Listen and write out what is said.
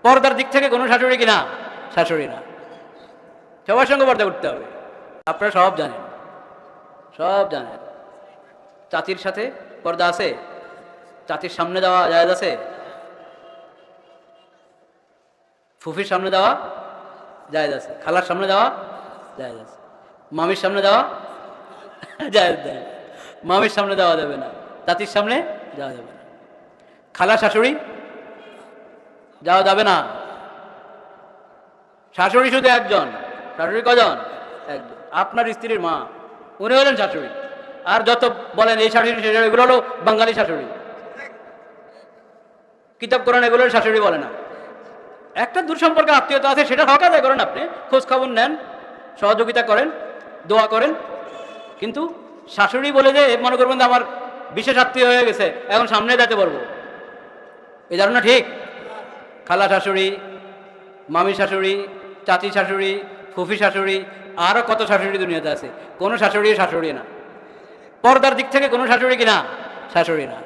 পর্দার দিক থেকে কোনো শাশুড়ি কিনা শাশুড়ি না, সবার সঙ্গে পর্দা করতে হবে। আপনারা সব জানেন, সব জানেন। চাচির সাথে পর্দা আছে? চাচির সামনে দেওয়া জায়েজ আছে? ফুফির সামনে দেওয়া জায়েজ আছে, খালার সামনে দেওয়া জায়েজ আছে, মামির সামনে দেওয়া জায়েজ দেয়। মামির সামনে দেওয়া যাবে না, চাচির সামনে যাওয়া যাবে না, খালা শাশুড়ি যাওয়া যাবে না। শাশুড়ি শুধু একজন। শাশুড়ি কজন? একজন, আপনার স্ত্রীর মা, উনি হলেন শাশুড়ি। আর যত বলেন এই শাশুড়ি সেই শাশুড়ি, এগুলো হলো বাঙালি শাশুড়ি। কিতাব কোরআন এগুলো শাশুড়ি বলে না। একটা দূর সম্পর্কে আত্মীয়তা আছে, সেটা হক আদায় করেন, আপনি খোঁজ খবর নেন, সহযোগিতা করেন, দোয়া করেন। কিন্তু শাশুড়ি বলে যে মনে করবেন যে আমার বিশেষ আত্মীয় হয়ে গেছে, এখন সামনে যেতে পারবো, এই ধারণা ঠিক? খালা শাশুড়ি, মামি শাশুড়ি, চাচি শাশুড়ি, ফুফি শাশুড়ি, আরও কত শাশুড়ি দুনিয়াতে আছে, কোনো শাশুড়ি শাশুড়ি না। পর্দার দিক থেকে কোনো শাশুড়ি কিনা শাশুড়ি না।